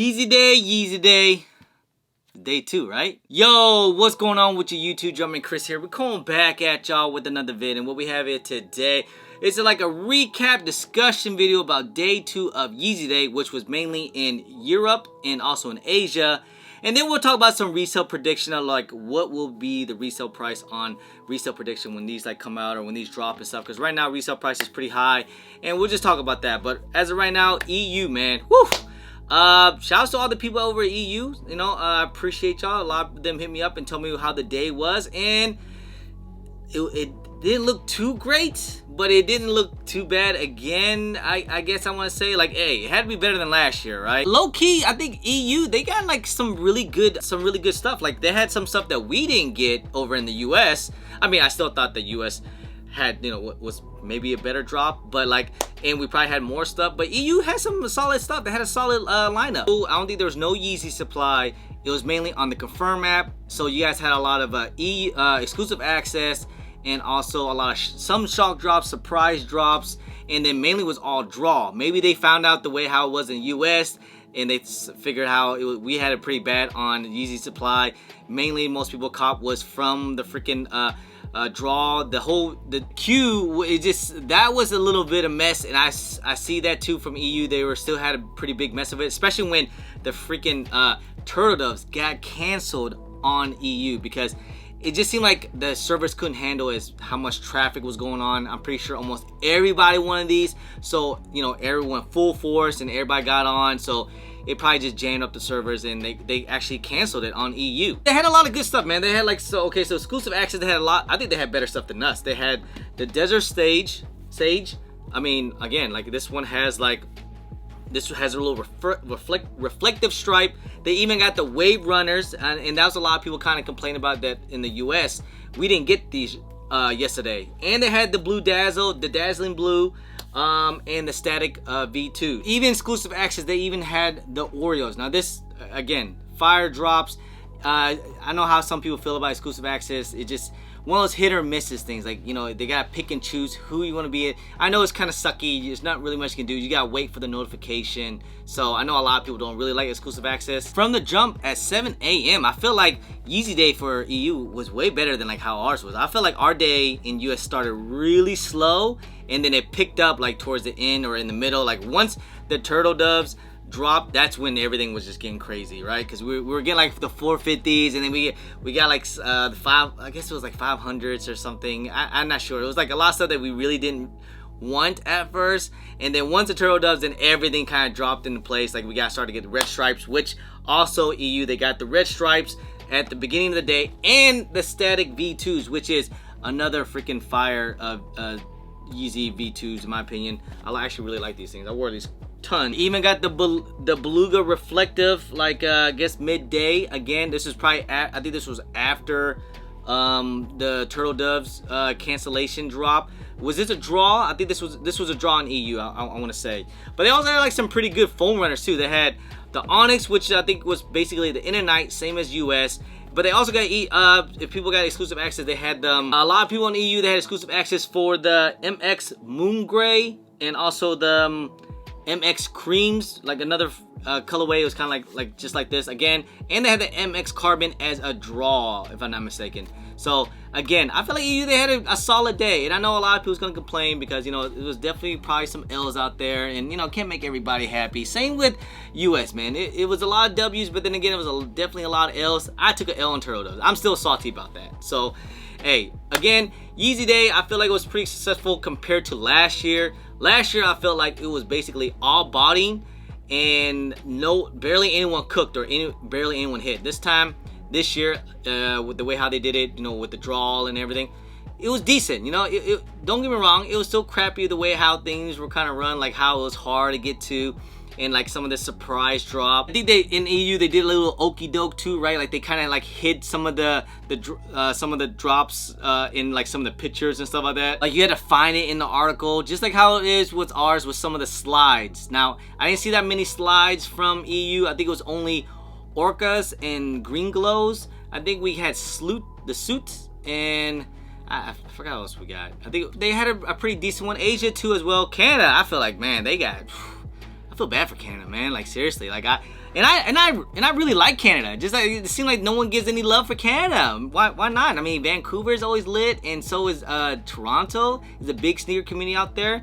Yeezy day. Day 2, right? Yo, what's going on with your YouTube? Jumping Chris here. We're coming back at y'all with another vid, and what we have here today is like a recap discussion video about day 2 of Yeezy Day, which was mainly in Europe and also in Asia. And then we'll talk about some resale prediction of like what will be the resale price on resale prediction when these like come out or when these drop and stuff. Because right now resale price is pretty high, and we'll just talk about that. But as of right now, EU, man, woo! Shout out to all the people over at EU. You know, I appreciate y'all. A lot of them hit me up and told me how the day was, and it didn't look too great, but it didn't look too bad again. I guess I want to say, like, hey, it had to be better than last year, right? Low key, I think EU, they got like some really good stuff. Like they had some stuff that we didn't get over in the US. I mean, I still thought the US had, you know, was maybe a better drop, but like, and we probably had more stuff, but EU had some solid stuff. They had a solid lineup. I don't think there was no Yeezy supply. It was mainly on the Confirm app, so you guys had a lot of exclusive access, and also a lot of some shock drops, surprise drops, and then mainly was all draw. Maybe they found out the way how it was in US, and they figured how we had it pretty bad on Yeezy supply. Mainly, most people cop was from the freaking draw. The queue, it just, that was a little bit of mess, and I see that too from EU. They were still had a pretty big mess of it, especially when the freaking turtle doves got canceled on EU, because it just seemed like the servers couldn't handle how much traffic was going on. I'm pretty sure almost everybody wanted these, so you know, everyone full force and everybody got on, so it probably just jammed up the servers, and they actually canceled it on EU. They had a lot of good stuff, man. They had like, so exclusive access, they had a lot. I think they had better stuff than us. They had the desert sage. I mean, again, like this one has like, this has a little reflective stripe. They even got the wave runners, and that was a lot of people kind of complaining about that in the US. We didn't get these yesterday. And they had the blue dazzle, the dazzling blue, and the static V2. Even exclusive access, they even had the Oreos. Now this, again, fire drops. I know how some people feel about exclusive access. It just one of those hit or misses things. Like, you know, they gotta pick and choose who you want to be. I know it's kind of sucky. There's not really much you can do. You gotta wait for the notification. So I know a lot of people don't really like exclusive access. From the jump at 7 a.m., I feel like Yeezy Day for EU was way better than like how ours was. I feel like our day in US started really slow, and then it picked up like towards the end or in the middle. Like once the turtle doves dropped, that's when everything was just getting crazy, right? Because we were getting like the 450s, and then we got like the I guess it was like 500s or something. I'm not sure. It was like a lot of stuff that we really didn't want at first, and then once the turtle doves, then everything kind of dropped into place. Like we got started to get the red stripes, which also EU, they got the red stripes at the beginning of the day, and the static V2s, which is another freaking fire of Yeezy V2s in my opinion. I actually really like these things. I wore these ton. Even got the beluga reflective, like I guess midday. Again, this is probably I think this was after the turtle doves cancellation drop. Was this a draw? I think this was a draw in EU, I want to say. But they also had like some pretty good foam runners too. They had the Onyx, which I think was basically the Inner Night, same as US. But they also got if people got exclusive access, they had a lot of people in EU, they had exclusive access for the MX Moon Gray, and also the MX Creams, like another colorway. It was kind of like just like this again, and they had the MX Carbon as a draw, if I'm not mistaken. So again, I feel like EU, they had a solid day, and I know a lot of people's gonna complain because, you know, it was definitely probably some L's out there, and you know, can't make everybody happy. Same with US, man. It was a lot of W's, but then again, it was definitely a lot of L's. I took an L on turtle doves. I'm still salty about that. So hey, again, Yeezy Day, I feel like it was pretty successful compared to last year. Last year, I felt like it was basically all botting, and barely anyone cooked or barely anyone hit. This year, with the way how they did it, you know, with the draw and everything, it was decent. You know, don't get me wrong, it was still crappy the way how things were kind of run, like how it was hard to get to, and like some of the surprise drop. I think in EU they did a little okie doke too, right? Like they kind of like hid some of the drops in like some of the pictures and stuff like that. Like you had to find it in the article, just like how it is with ours with some of the slides. Now I didn't see that many slides from EU. I think it was only orcas and green glows. I think we had the suits, and I forgot what else we got. I think they had a pretty decent one. Asia too as well. Canada, I feel like, man, they got, I feel bad for Canada, man. Like seriously, like And I really like Canada. Just like, it seems like no one gives any love for Canada. Why not? I mean, Vancouver's always lit, and so is Toronto. There's a big sneaker community out there.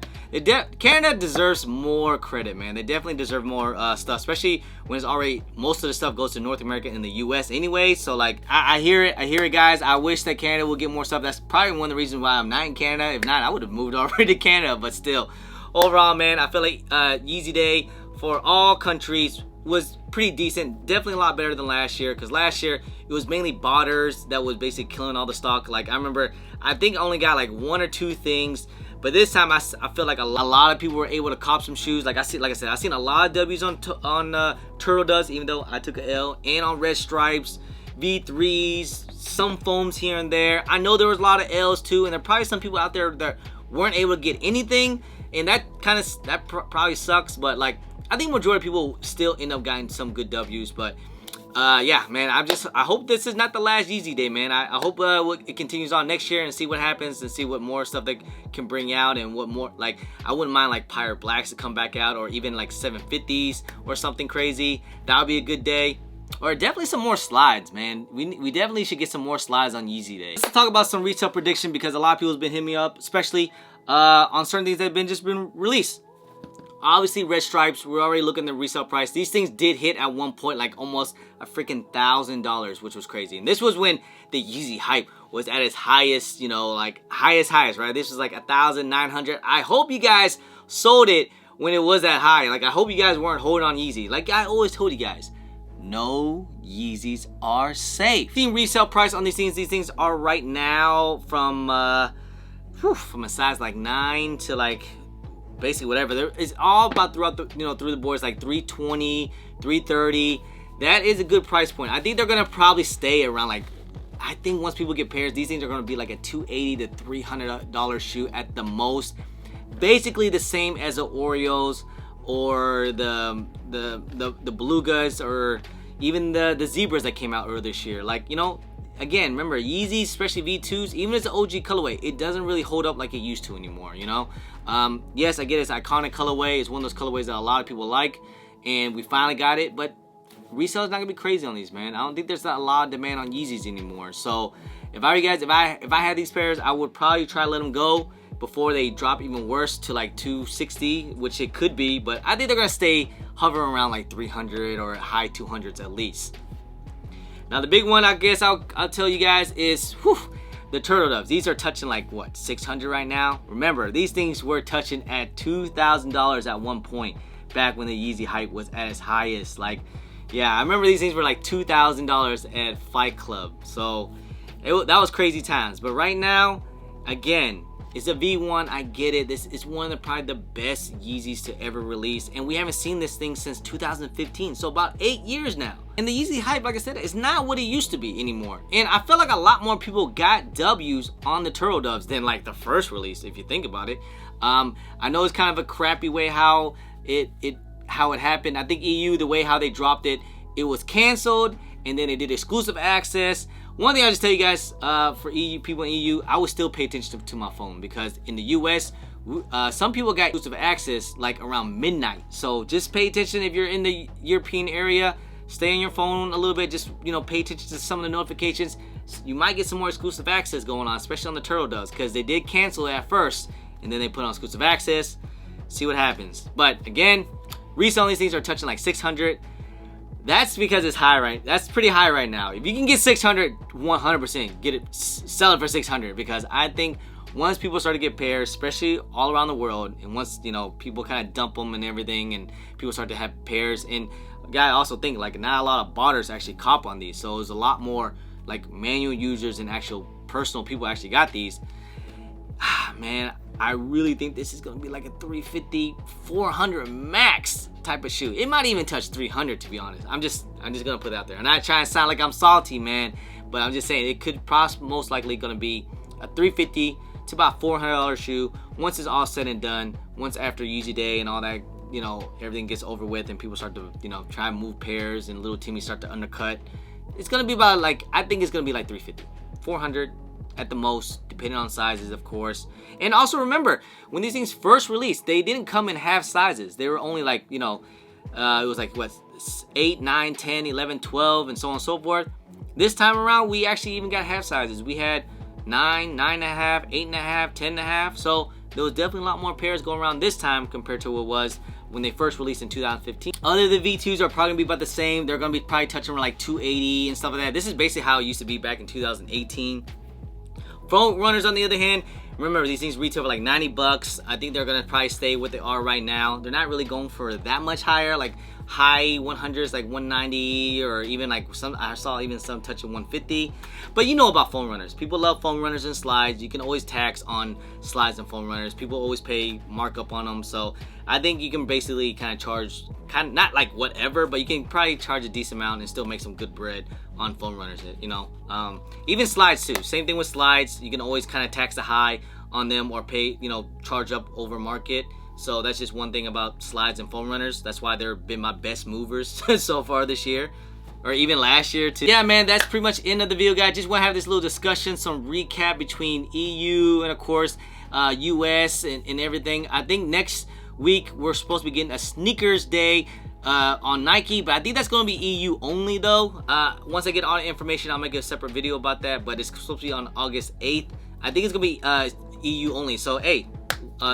Canada deserves more credit, man. They definitely deserve more stuff, especially when it's already most of the stuff goes to North America and the U.S. anyway. So like, I hear it, guys. I wish that Canada would get more stuff. That's probably one of the reasons why I'm not in Canada. If not, I would have moved over to Canada. But still, overall, man, I feel like Yeezy Day for all countries was pretty decent. Definitely a lot better than last year, because last year it was mainly botters that was basically killing all the stock. Like, I remember, I think I only got like 1 or 2 things, but this time I feel like a lot of people were able to cop some shoes. Like I said, I seen a lot of W's on Turtle Doves, even though I took an L, and on Red Stripes, V3s, some foams here and there. I know there was a lot of L's too, and there are probably some people out there that weren't able to get anything, and that probably sucks. But like, I think majority of people still end up getting some good W's. But yeah, man, I hope this is not the last Yeezy Day, man. I hope it continues on next year and see what happens and see what more stuff they can bring out, and what more, like, I wouldn't mind like Pirate Blacks to come back out, or even like 750s or something crazy. That would be a good day. Or definitely some more slides, man. We definitely should get some more slides on Yeezy Day. Let's talk about some retail prediction, because a lot of people have been hitting me up, especially on certain things that have just been released. Obviously, Red Stripes, we're already looking at the resale price. These things did hit at one point like almost a freaking $1,000, which was crazy. And this was when the Yeezy hype was at its highest, you know, like highest, right? This was like 1,900. I hope you guys sold it when it was that high. Like, I hope you guys weren't holding on Yeezy. Like I always told you guys, no Yeezys are safe. Seeing resale price on these things are right now from a size like 9 to like basically whatever. It's all about throughout the, through the boards, like 320, 330. That is a good price point. I think they're gonna probably stay around, like, I think once people get pairs, these things are gonna be like a $280 to $300 shoe at the most. Basically the same as the Oreos or the Belugas, or even the Zebras that came out earlier this year. Like, again, remember, Yeezys, especially V2s, even as an OG colorway, it doesn't really hold up like it used to anymore, Yes, I get it's iconic colorway. It's one of those colorways that a lot of people like, and we finally got it, but resale is not gonna be crazy on these, man. I don't think there's not a lot of demand on Yeezys anymore. So if I were you guys, if I had these pairs, I would probably try to let them go before they drop even worse to like 260, which it could be, but I think they're gonna stay hovering around like 300 or high 200s at least. Now the big one, I guess I'll tell you guys, is the Turtle Doves. These are touching like what, 600 right now? Remember, these things were touching at $2,000 at one point, back when the Yeezy hype was at its highest. Like, yeah, I remember these things were like $2,000 at Fight Club. So that was crazy times. But right now, again, it's a V1. I get it. This is one of probably the best Yeezys to ever release, and we haven't seen this thing since 2015, so about 8 years now. And the Yeezy hype, like I said, is not what it used to be anymore. And I feel like a lot more people got W's on the Turtle Doves than like the first release, if you think about it. I know it's kind of a crappy way how it happened. I think EU, the way how they dropped it, it was canceled, and then they did exclusive access. One thing I'll just tell you guys, for EU people in EU, I would still pay attention to my phone, because in the US, some people got exclusive access like around midnight. So just pay attention if you're in the European area. Stay on your phone a little bit. Just pay attention to some of the notifications. You might get some more exclusive access going on, especially on the Turtle Doves, because they did cancel it at first, and then they put on exclusive access. See what happens. But again, resale on these things are touching like 600. That's because it's high, right? That's pretty high right now. If you can get 600, 100% get it, sell it for 600, because I think once people start to get pairs, especially all around the world, and once people kind of dump them and everything, and people start to have pairs, and I also think like not a lot of botters actually cop on these, so there's a lot more like manual users and actual personal people actually got these. Man, I really think this is gonna be like a 350, 400 max type of shoe. It might even touch 300, to be honest. I'm just gonna put it out there. I'm not trying to sound like I'm salty, man, but I'm just saying it could most likely gonna be a 350 to about $400 shoe once it's all said and done. Once after Yeezy Day and all that, everything gets over with and people start to, try and move pairs and little Timmy start to undercut. It's gonna be about like, I think it's gonna be like 350, 400 at the most, depending on sizes, of course. And also remember, when these things first released, they didn't come in half sizes. They were only like, it was like what, 8, 9, 10, 11, 12, and so on and so forth. This time around, we actually even got half sizes. We had 9, 9.5, 8.5, 10.5. So there was definitely a lot more pairs going around this time compared to what it was when they first released in 2015. Other the V2s are probably gonna be about the same. They're gonna be probably touching around like 280 and stuff like that. This is basically how it used to be back in 2018. Foam runners, on the other hand, remember these things retail for like 90 bucks. I think they're gonna probably stay what they are right now. They're not really going for that much higher, like high 100s, like 190, or even like some, I saw even some touching 150. But you know about foam runners. People love foam runners and slides. You can always tax on slides and foam runners. People always pay markup on them. So I think you can basically kind of charge, kind of not like whatever, but you can probably charge a decent amount and still make some good bread on foam runners, you know. Even slides too. Same thing with slides. You can always kind of tax the high on them or pay, you know, charge up over market. So that's just one thing about slides and foam runners. That's why they've been my best movers so far this year, or even last year too. Yeah, man, that's pretty much the end of the video, guys. Just want to have this little discussion, some recap between EU and of course US and everything. I think next week we're supposed to be getting a sneakers day on Nike, but I think that's going to be EU only though. Once I get all the information, I'll make a separate video about that, but it's supposed to be on August 8th. I think it's going to be EU only. So hey,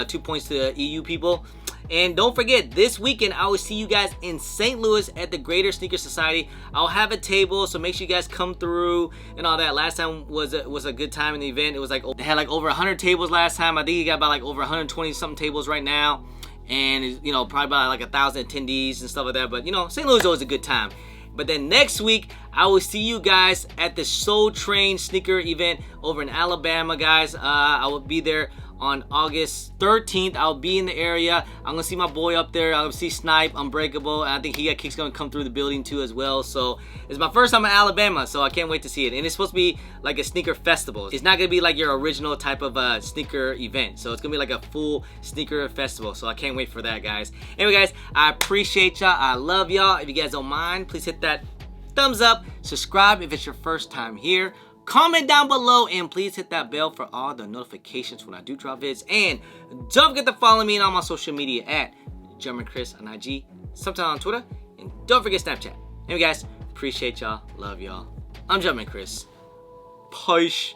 2 points to the EU people. And don't forget, this weekend I will see you guys in St. Louis at the Greater Sneaker Society. I'll have a table, so make sure you guys come through and all that. Last time was a good time in the event. It was like, they had like over 100 tables last time. I think you got about like over 120 something tables right now, and you know, probably about like 1,000 attendees and stuff like that. But you know, St. Louis is always a good time. But then next week, I will see you guys at the Soul Train sneaker event over in Alabama, guys. I will be there on August 13th. I'll be in the area. I'm gonna see my boy up there. I'll see Snipe, Unbreakable, and I think Kick's gonna come through the building too as well. So it's my first time in Alabama, so I can't wait to see it. And it's supposed to be like a sneaker festival. It's not gonna be like your original type of sneaker event. So it's gonna be like a full sneaker festival. So I can't wait for that, guys. Anyway, guys, I appreciate y'all. I love y'all. If you guys don't mind, please hit that thumbs up. Subscribe if it's your first time here. Comment down below and please hit that bell for all the notifications when I do drop vids. And don't forget to follow me on all my social media at German Chris on IG, sometime on Twitter, and don't forget Snapchat. Anyway, guys, appreciate y'all, love y'all. I'm German Chris. Peace.